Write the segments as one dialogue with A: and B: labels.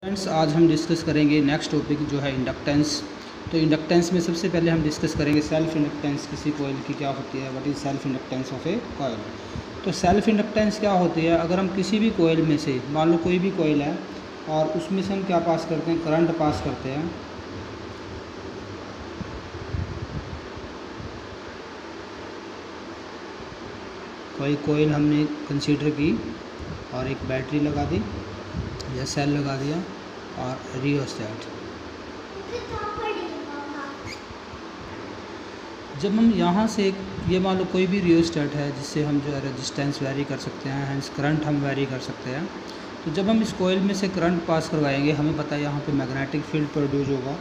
A: Friends, आज हम discuss करेंगे नेक्स्ट टॉपिक जो है इंडक्टेंस। तो इंडक्टेंस में सबसे पहले हम डिस्कस करेंगे सेल्फ इंडक्टेंस किसी कोयल की क्या होती है, what is self inductance of a coil. तो सेल्फ इंडक्टेंस क्या होती है, अगर हम किसी भी कोयल में से, मान लो कोई भी कोयल है और उसमें से हम क्या पास करते हैं, करंट पास करते हैं। कोई कोयल हमने कंसीडर की और एक बैटरी लगा दी या सेल लगा दिया और रियोस्टेट। जब हम यहाँ से ये मान लो कोई भी रियोस्टेट है जिससे हम जो है रेजिस्टेंस वेरी कर सकते हैं, हैंस करंट हम वेरी कर सकते हैं। तो जब हम इस कोयल में से करंट पास करवाएंगे, हमें पता है यहाँ पे मैग्नेटिक फील्ड प्रोड्यूस होगा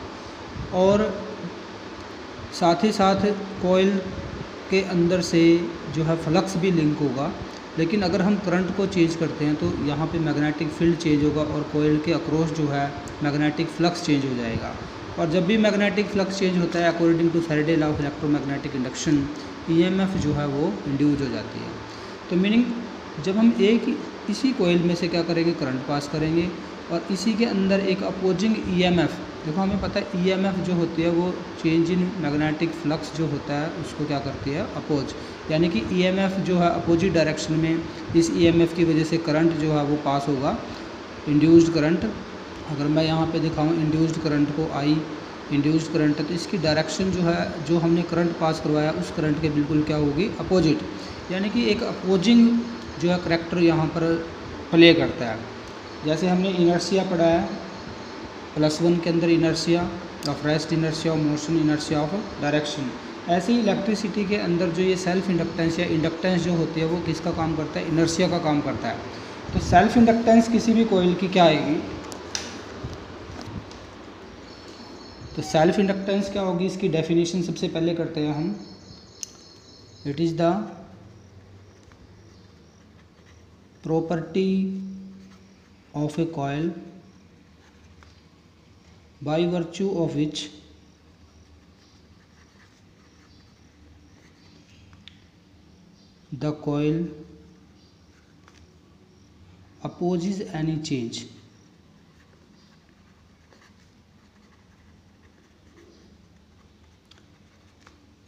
A: और साथ ही साथ कोयल के अंदर से जो है फ्लक्स भी लिंक होगा। लेकिन अगर हम करंट को चेंज करते हैं तो यहाँ पे मैग्नेटिक फील्ड चेंज होगा और कोयल के अक्रॉस जो है मैग्नेटिक फ्लक्स चेंज हो जाएगा। और जब भी मैग्नेटिक फ्लक्स चेंज होता है, according to Faraday law of electromagnetic induction, EMF जो है वो इंड्यूस हो जाती है। तो मीनिंग जब हम इसी कोयल में से क्या करेंगे, करंट पास करेंगे और इसी के अंदर एक अपोजिंग ईएमएफ, देखो हमें पता है ईएमएफ जो होती है वो चेंज इन मैग्नेटिक फ्लक्स जो होता है उसको क्या करती है, अपोज। यानी कि ईएमएफ जो है अपोजिट डायरेक्शन में, इस ईएमएफ की वजह से करंट जो है वो पास होगा, इंड्यूस्ड करंट। अगर मैं यहाँ पे दिखाऊँ इंड्यूस्ड करंट को, आई इंड्यूस्ड करंट है, तो इसकी डायरेक्शन जो है, जो हमने करंट पास करवाया उस करंट के बिल्कुल क्या होगी, अपोजिट। यानी कि एक अपोजिंग जो है करैक्टर यहाँ पर प्ले करता है। जैसे हमने इनर्शिया पढ़ा है +1 के अंदर, inertia of rest, inertia of motion, inertia of direction. ऐसे ही इलेक्ट्रिसिटी के अंदर जो ये सेल्फ इंडक्टेंस या इंडक्टेंस जो होती है वो किसका काम करता है, इनर्शिया का काम करता है। तो सेल्फ इंडक्टेंस किसी भी कोयल की क्या आएगी, तो सेल्फ इंडक्टेंस क्या होगी, इसकी डेफिनेशन सबसे पहले करते हैं हम। It is the property of A coil by virtue of which the coil opposes any change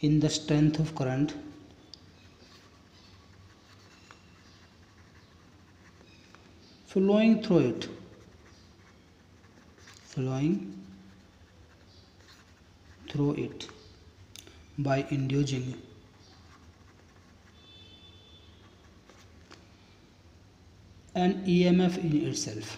A: in the strength of current flowing through it, by inducing an EMF in itself।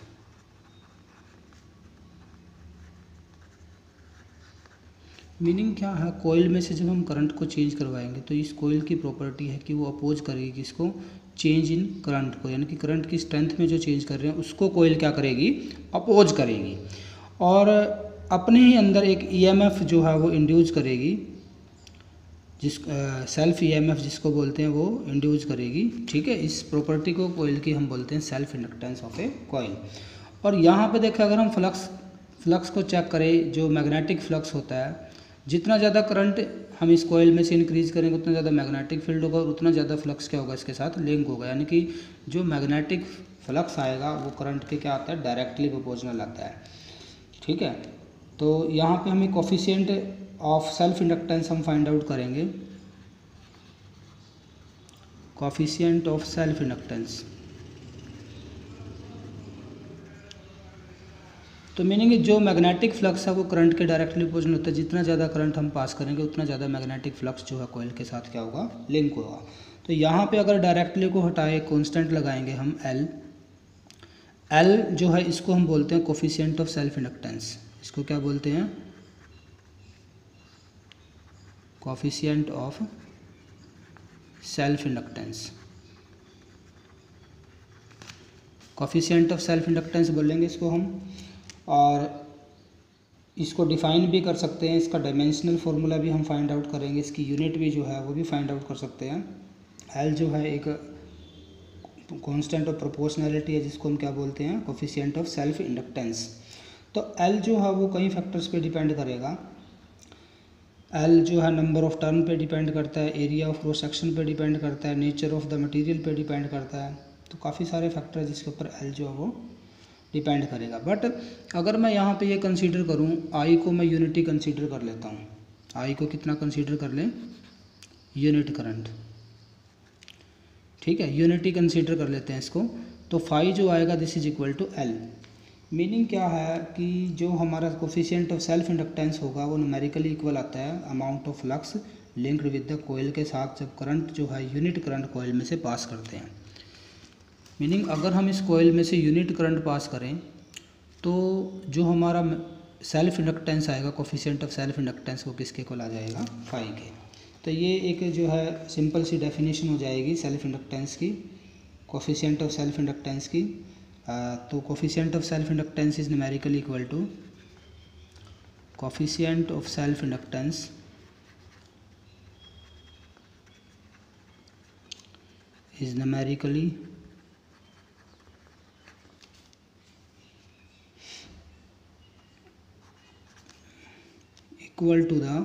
A: Meaning क्या है, कोयल में से जब हम current को change करवाएंगे तो इस कोयल की प्रॉपर्टी है कि वो अपोज करेगी किसको, चेंज इन करंट को। यानी कि करंट की स्ट्रेंथ में जो चेंज कर रहे हैं उसको कोयल क्या करेगी, अपोज करेगी और अपने ही अंदर एक ईएमएफ जो है वो इंड्यूस करेगी, जिस सेल्फ ईएमएफ जिसको बोलते हैं वो इंड्यूस करेगी। ठीक है, इस प्रॉपर्टी को कोयल की हम बोलते हैं सेल्फ इंडक्टेंस ऑफ ए कोयल। और यहाँ पे देखें, अगर हम फ्लक्स को चेक करें, जो मैग्नेटिक फ्लक्स होता है, जितना ज़्यादा करंट हम इस कोयल में से इंक्रीज़ करेंगे उतना ज़्यादा मैग्नेटिक फील्ड होगा और उतना ज़्यादा फ्लक्स क्या होगा, इसके साथ लिंक होगा। यानी कि जो मैग्नेटिक फ्लक्स आएगा वो करंट के क्या आता है, डायरेक्टली प्रोपोर्शनल आता है। ठीक है, तो यहाँ पे हमें कोफिशिएंट ऑफ सेल्फ इंडक्टेंस हम फाइंड आउट करेंगे, कोफिशिएंट ऑफ सेल्फ इंडक्टेंस। तो मीनिंग जो मैग्नेटिक फ्लक्स है वो करंट के डायरेक्टली अपोजिट होता है। जितना ज़्यादा करंट हम पास करेंगे उतना ज़्यादा मैग्नेटिक फ्लक्स जो है कोयल के साथ क्या होगा, लिंक होगा। तो यहाँ पे अगर डायरेक्टली को हटाए, कांस्टेंट लगाएंगे हम एल जो है इसको हम बोलते हैं कोफिशिएंट ऑफ सेल्फ इंडक्टेंस। इसको क्या बोलते हैं, coefficient of self inductance. Coefficient of self inductance बोलेंगे इसको हम, और इसको डिफ़ाइन भी कर सकते हैं। इसका डायमेंशनल फार्मूला भी हम फाइंड आउट करेंगे, इसकी यूनिट भी जो है वो भी फाइंड आउट कर सकते हैं। एल जो है एक कांस्टेंट ऑफ प्रोपोर्शनैलिटी है जिसको हम क्या बोलते हैं, कोफिशिएंट ऑफ सेल्फ इंडक्टेंस। तो एल जो है वो कई फैक्टर्स पे डिपेंड करेगा। एल जो है नंबर ऑफ़ टर्न पे डिपेंड करता है, एरिया ऑफ क्रॉस सेक्शन पे डिपेंड करता है, नेचर ऑफ द मटेरियल पे डिपेंड करता है। तो काफ़ी सारे फैक्टर है जिसके ऊपर एल जो है वो डिपेंड करेगा। बट अगर मैं यहाँ पे ये कंसीडर करूँ, आई को मैं यूनिटी कंसीडर कर लेता हूँ, आई को कितना कंसीडर कर लें, यूनिट करंट, ठीक है, यूनिटी कंसीडर कर लेते हैं इसको। तो फाई जो आएगा this is equal to L. Meaning क्या है कि जो हमारा कोफिशिएंट ऑफ सेल्फ इंडक्टेंस होगा वो न्यूमेरिकली इक्वल आता है amount of flux linked with the coil के साथ जब करंट जो है यूनिट करंट कोयल में से पास करते हैं। मीनिंग अगर हम इस कोयल में से यूनिट करंट पास करें तो जो हमारा सेल्फ इंडक्टेंस आएगा, कोफिशिएंट ऑफ सेल्फ इंडक्टेंस, वो किसके इक्वल आ जाएगा, फाई के। तो ये एक जो है सिंपल सी डेफिनेशन हो जाएगी सेल्फ इंडक्टेंस की, कोफिशिएंट ऑफ सेल्फ इंडक्टेंस की। तो coefficient of self inductance is numerically equal to coefficient of self inductance is numerically equal to the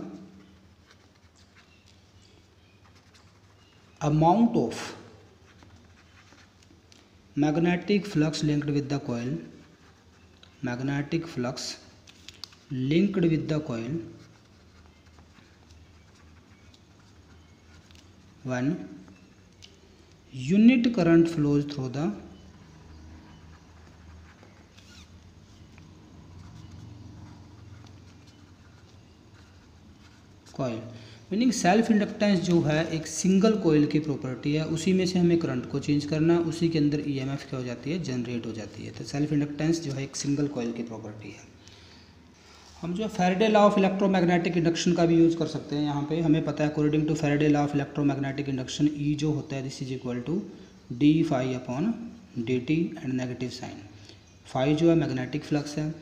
A: amount of magnetic flux linked with the coil, magnetic flux linked with the coil when unit current flows through the coil. Meaning self inductance जो है एक single coil की property है, उसी में से हमें current को चेंज करना, उसी के अंदर ईएमएफ क्या हो जाती है, जनरेट हो जाती है। तो सेल्फ इंडक्टेंस जो है एक सिंगल कॉइल की प्रॉपर्टी है। हम जो Faraday law of electromagnetic induction का भी यूज़ कर सकते हैं। यहाँ पे हमें पता है according to Faraday law of electromagnetic induction E जो होता है this is equal to D phi upon D T and negative sign. Phi जो है मैग्नेटिक फ्लक्स है।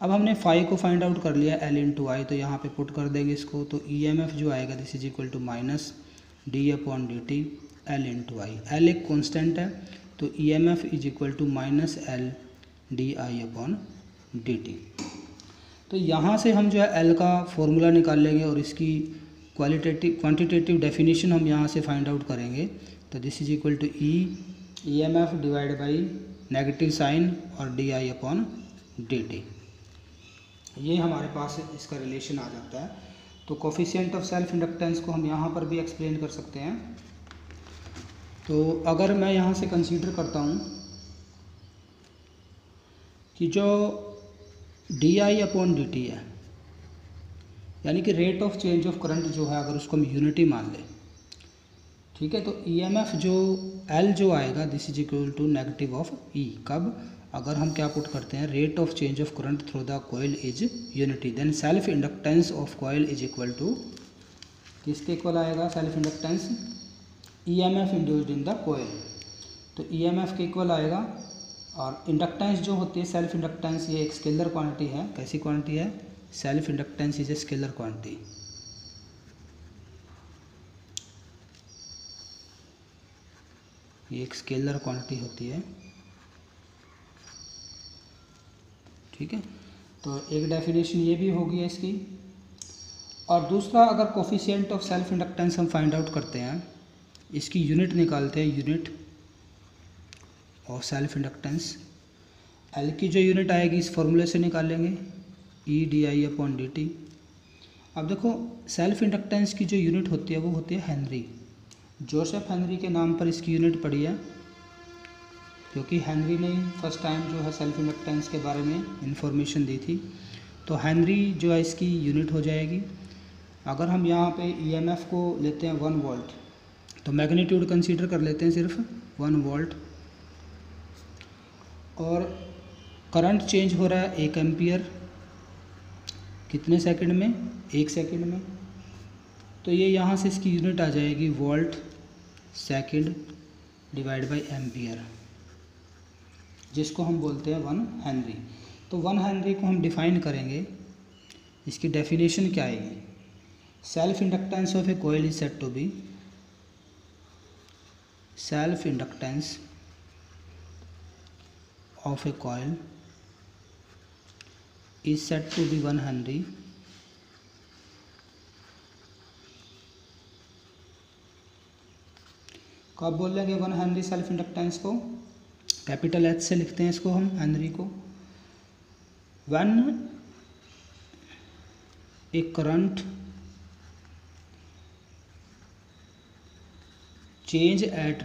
A: अब हमने फाई को फाइंड आउट कर लिया एल इंटू आई, तो यहाँ पे पुट कर देंगे इसको, तो ईएमएफ जो आएगा this is equal to minus D upon D T L into I. L एक कांस्टेंट है तो EMF is equal to minus L D I upon D T. तो यहाँ से हम जो है एल का फॉर्मूला निकाल लेंगे और इसकी क्वांटिटेटिव डेफिनेशन हम यहाँ से फाइंड आउट करेंगे। तो this is equal to E M F divide by negative sign और D I upon D T. ये हमारे पास इसका रिलेशन आ जाता है। तो कोफिशिएंट ऑफ सेल्फ इंडक्टेंस को हम यहाँ पर भी एक्सप्लेन कर सकते हैं। तो अगर मैं यहाँ से कंसीडर करता हूँ कि जो D I upon D T है, यानी कि rate of change of current जो है, अगर उसको हम यूनिटी मान लें, ठीक है, तो ईएमएफ जो एल जो आएगा this is equal to negative of E. कब, अगर हम क्या पुट करते हैं, rate of change of current through the coil is unity, then self inductance of coil is equal to किसके इक्वल आएगा, self inductance EMF induced in the coil. तो EMF के इक्वल आएगा। और इंडक्टेंस जो होती है सेल्फ इंडक्टेंस, ये एक स्केलर क्वांटिटी है। कैसी क्वांटिटी है, self inductance is a scalar quantity. ये एक स्केलर क्वांटिटी होती है, ठीक है। तो एक डेफिनेशन ये भी होगी इसकी। और दूसरा, अगर कोफिशिएंट ऑफ सेल्फ इंडक्टेंस हम फाइंड आउट करते हैं, इसकी यूनिट निकालते हैं, यूनिट और सेल्फ इंडक्टेंस, एल की जो यूनिट आएगी इस फॉर्मूले से निकालेंगे, E D I upon D T. अब देखो सेल्फ इंडक्टेंस की जो यूनिट होती है वो होती है हेनरी। जोसेफ हेनरी के नाम पर इसकी यूनिट पड़ी है, क्योंकि हेनरी ने फर्स्ट टाइम जो है सेल्फ इंडक्टेंस के बारे में इंफॉर्मेशन दी थी। तो हेनरी जो है इसकी यूनिट हो जाएगी। अगर हम यहाँ पे ईएमएफ को लेते हैं 1 वोल्ट, तो मैग्नीट्यूड कंसीडर कर लेते हैं सिर्फ 1 वोल्ट, और करंट चेंज हो रहा है 1 एम्पियर, कितने सेकंड में, 1 सेकंड में। तो ये यहाँ से इसकी यूनिट आ जाएगी volt second divide by ampere, जिसको हम बोलते हैं 1 हेनरी। तो 1 हेनरी को हम डिफाइन करेंगे, इसकी डेफिनेशन क्या आएगी, self inductance of a coil is said to be, self inductance of a coil is said to be 1 Henry कब बोलेंगे 1 हेनरी सेल्फ इंडक्टेंस को, कैपिटल एच से लिखते हैं इसको हम हेनरी को। When A current change at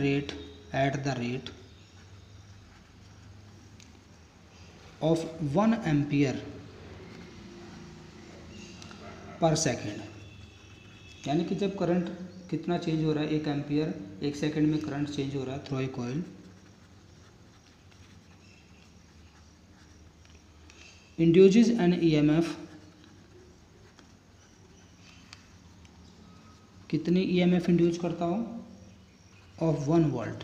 A: the rate of 1 ampere per second, यानी कि जब करंट कितना चेंज हो रहा है, 1 एम्पियर 1 सेकेंड में करंट चेंज हो रहा है through a coil, induces an EMF, कितनी ईएमएफ इंड्यूस करता हूँ, of 1 volt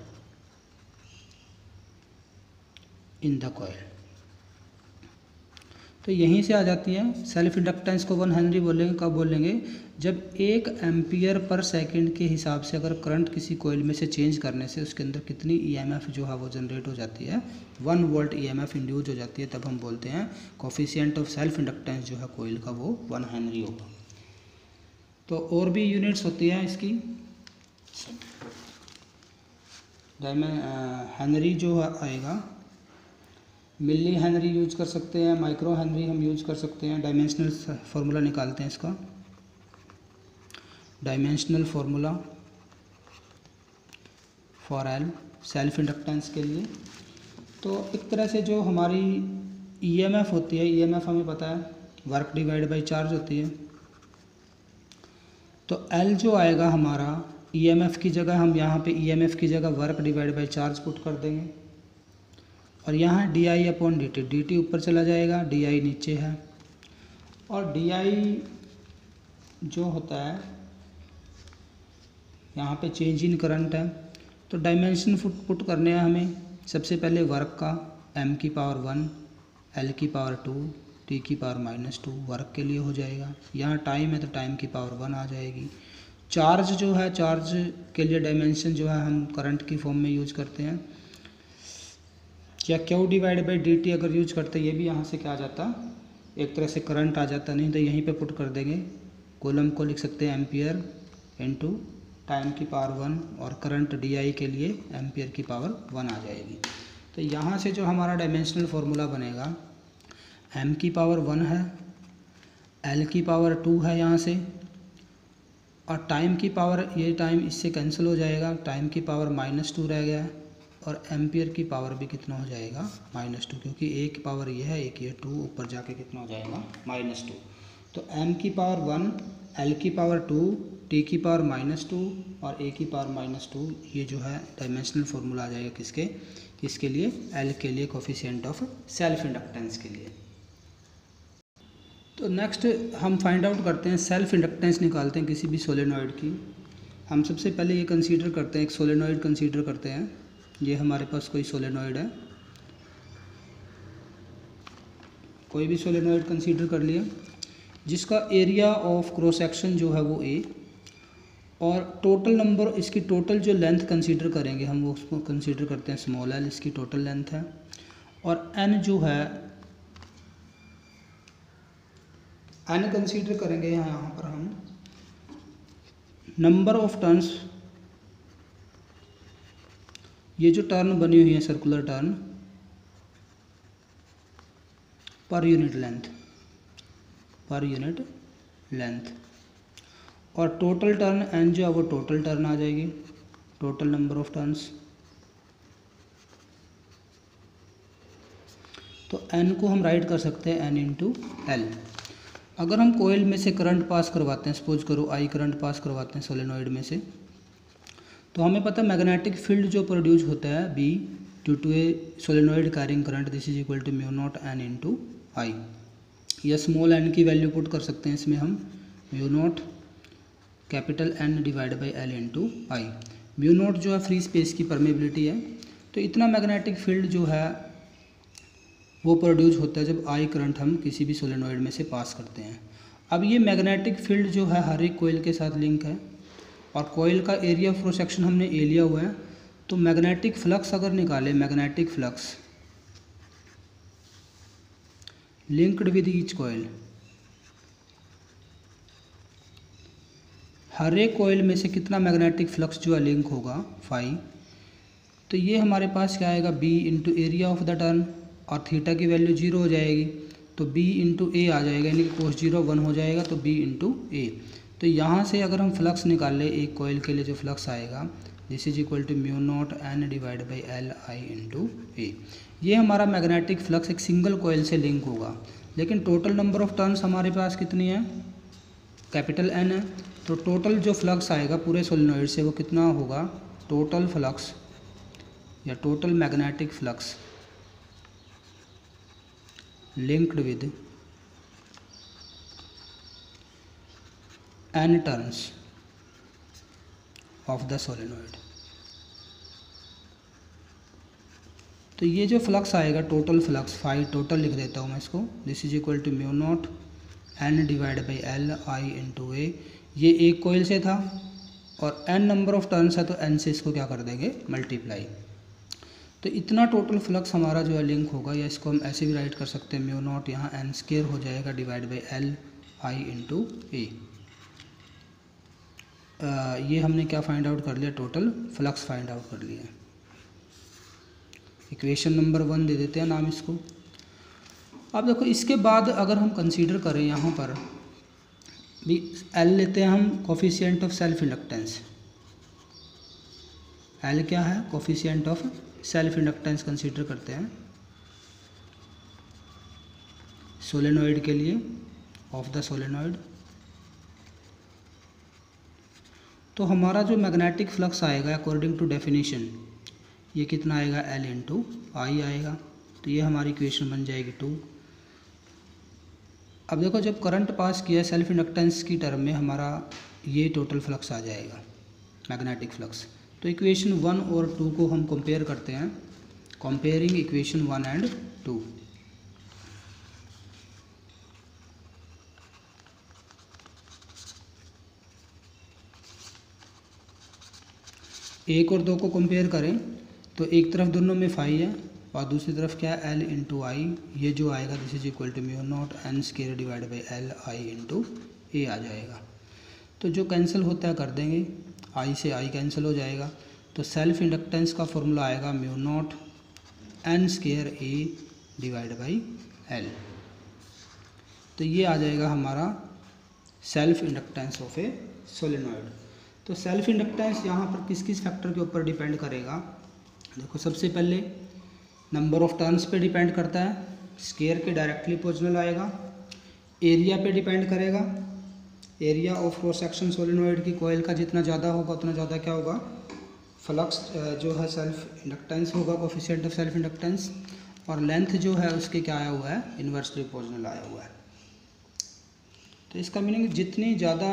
A: in the coil. तो यहीं से आ जाती है सेल्फ इंडक्टेंस को 1 हेनरी बोलेंगे। कब बोलेंगे, जब 1 एम्पियर पर सेकंड के हिसाब से अगर करंट किसी कॉइल में से चेंज करने से उसके अंदर कितनी ईएमएफ जो है वो जनरेट हो जाती है, 1 वोल्ट ईएमएफ इंड्यूस हो जाती है, तब हम बोलते हैं कोफिशिएंट ऑफ सेल्फ इंडक्टेंस जो है कॉइल का वो 1 हेनरी होगा। तो और भी यूनिट्स होती हैं इसकी, हेनरी जो आएगा, मिली हेनरी यूज कर सकते हैं, माइक्रो हेनरी हम यूज कर सकते हैं। डायमेंशनल फार्मूला निकालते हैं इसका, dimensional formula for L self inductance के लिए। तो एक तरह से जो हमारी ईएमएफ होती है, ईएमएफ हमें पता है वर्क डिवाइड बाई चार्ज होती है, तो एल जो आएगा हमारा ईएमएफ की जगह, हम यहाँ पे ईएमएफ की जगह work divide by charge put कर देंगे, और यहाँ D I upon D T, D T ऊपर चला जाएगा, डी आई नीचे है, और डी आई जो होता है यहाँ पे चेंज इन करंट है। तो डायमेंशन पुट करने हैं हमें, सबसे पहले वर्क का m की पावर 1, l की पावर 2, t की पावर -2 वर्क के लिए हो जाएगा। यहाँ टाइम है तो टाइम की पावर 1 आ जाएगी। चार्ज जो है, चार्ज के लिए डायमेंशन जो है हम करंट की फॉर्म में यूज करते हैं, या Q divide by D T अगर यूज करते, ये भी यहाँ से क्या आ जाता, एक तरह से करंट आ जाता, नहीं तो यहीं पे पुट कर देंगे, कॉलम को लिख सकते हैं एम्पियर इनटू टाइम की पावर 1, और करंट डी आई के लिए एम्पियर की पावर 1 आ जाएगी। तो यहाँ से जो हमारा डायमेंशनल फार्मूला बनेगा, m की पावर 1 है, l की पावर 2 है यहाँ से, और टाइम की पावर, ये टाइम इससे कैंसिल हो जाएगा, टाइम की पावर -2 रह गया है, और एम्पियर की पावर भी कितना हो जाएगा, -2, क्योंकि एक पावर ये है, एक ये 2, ऊपर जाके कितना हो जाएगा, -2। तो m की पावर 1, l की पावर 2, t की पावर -2 और a की पावर -2, ये जो है डायमेंशनल फार्मूला आ जाएगा किसके लिए, l के लिए, कोफिशिएंट ऑफ सेल्फ इंडक्टेंस के लिए। तो नेक्स्ट हम फाइंड आउट करते हैं, सेल्फ इंडक्टेंस निकालते हैं किसी भी सोलेनॉइड की। हम सबसे पहले ये कंसीडर करते हैं, एक सोलेनॉइड कंसीडर करते हैं। ये हमारे पास कोई सोलेनॉइड है, कोई भी सोलेनॉइड कंसीडर कर लिया, जिसका एरिया ऑफ क्रॉस सेक्शन जो है वो a, और टोटल नंबर, इसकी टोटल जो लेंथ कंसीडर करेंगे हम, वो उसको कंसीडर करते हैं स्मॉल l, इसकी टोटल लेंथ है, और n जो है, n कंसीडर करेंगे यहाँ पर हम नंबर ऑफ टर्न्स, ये जो टर्न बनी हुई है circular turn per unit length, और टोटल टर्न n जो है वो टोटल टर्न आ जाएगी, टोटल नंबर ऑफ टर्न्स। तो n को हम राइट कर सकते हैं n इंटू एल। अगर हम कोयल में से करंट पास करवाते हैं, सपोज करो I करंट पास करवाते हैं सोलेनॉइड में से, तो हमें पता है मैग्नेटिक फील्ड जो प्रोड्यूस होता है B due to a solenoid carrying current, this is equal to μ0 n into I, या स्मॉल n की वैल्यू पुट कर सकते हैं इसमें हम, μ0 capital N divide by L into I. μ0 जो है फ्री स्पेस की परमेबिलिटी है, तो इतना मैग्नेटिक फील्ड जो है वो प्रोड्यूस होता है जब I करंट हम किसी भी सोलेनॉइड में से पास करते हैं। अब ये मैग्नेटिक फील्ड जो है हर एक कोयल के साथ लिंक है, और कोयल का एरिया ऑफ क्रॉस सेक्शन हमने ए लिया हुआ है, तो मैग्नेटिक फ्लक्स अगर निकाले, magnetic flux linked with each coil, हर एक कोयल में से कितना मैग्नेटिक फ्लक्स जो है लिंक होगा, फाई, तो ये हमारे पास क्या आएगा, B into area of the turn, और थीटा की वैल्यू 0 हो जाएगी, तो B इंटू ए आ जाएगा, यानी कि कोस 0 1 हो जाएगा, तो B इंटू ए। तो यहाँ से अगर हम फ्लक्स निकाल लें एक कॉइल के लिए, जो फ्लक्स आएगा this is equal to mu naught N divide by L I into A. ये हमारा मैग्नेटिक फ्लक्स एक सिंगल कॉइल से लिंक होगा, लेकिन टोटल नंबर ऑफ टर्न्स हमारे पास कितनी है, कैपिटल N है। तो टोटल जो फ्लक्स आएगा पूरे सोलेनोइड से वो कितना होगा, टोटल फ्लक्स या total magnetic flux linked with N turns of the solenoid. तो ये जो फ्लक्स आएगा टोटल फ्लक्स, फाई टोटल लिख देता हूँ मैं इसको, this is equal to mu naught N divide by L I into A. ये एक कोयल से था और N नंबर ऑफ टर्न्स है, तो N से इसको क्या कर देंगे, मल्टीप्लाई। तो इतना टोटल फ्लक्स हमारा जो है लिंक होगा, या इसको हम ऐसे भी राइट कर सकते हैं, म्यू नॉट यहाँ N स्क्वायर हो जाएगा divide by L I into A. ये हमने क्या फाइंड आउट कर लिया, टोटल फ्लक्स फाइंड आउट कर लिया। इक्वेशन नंबर 1 दे देते हैं नाम इसको। अब देखो इसके बाद अगर हम कंसीडर करें यहाँ पर भी L लेते हैं हम, coefficient of self inductance. L क्या है, coefficient of self inductance consider करते हैं सोलेनोइड के लिए, ऑफ द सोलेनोइड। तो हमारा जो मैग्नेटिक फ्लक्स आएगा अकॉर्डिंग टू डेफिनेशन, ये कितना आएगा, L इंटू आई आएगा। तो ये हमारी इक्वेशन बन जाएगी 2। अब देखो जब करंट पास किया सेल्फ इंडक्टेंस की टर्म में, हमारा ये टोटल फ्लक्स आ जाएगा मैग्नेटिक फ्लक्स। तो इक्वेशन 1 और 2 को हम कंपेयर करते हैं, कंपेयरिंग इक्वेशन 1 एंड 2। एक और 2 को कंपेयर करें तो एक तरफ दोनों में फाई है और दूसरी तरफ क्या है, L इंटू आई। ये जो आएगा this is equal to mu naught N square divide by L I into A आ जाएगा। तो जो कैंसिल होता है कर देंगे, आई से आई कैंसिल हो जाएगा। तो सेल्फ इंडक्टेंस का फॉर्मूला आएगा mu naught N square A divide by L। तो ये आ जाएगा हमारा self inductance of A solenoid. तो सेल्फ इंडक्टेंस यहाँ पर किस किस फैक्टर के ऊपर डिपेंड करेगा, देखो सबसे पहले नंबर ऑफ टर्न्स पे डिपेंड करता है, स्क्वायर के डायरेक्टली प्रोपोर्शनल आएगा। एरिया पे डिपेंड करेगा, area of cross section solenoid की कॉइल का जितना ज़्यादा होगा उतना ज़्यादा क्या होगा, फ्लक्स जो है सेल्फ इंडक्टेंस होगा, कोफिशिएंट ऑफ सेल्फ इंडक्टेंस। और लेंथ जो है उसके क्या आया हुआ है, इन्वर्सली प्रोपोर्शनल आया हुआ है। तो इसका मीनिंग जितनी ज़्यादा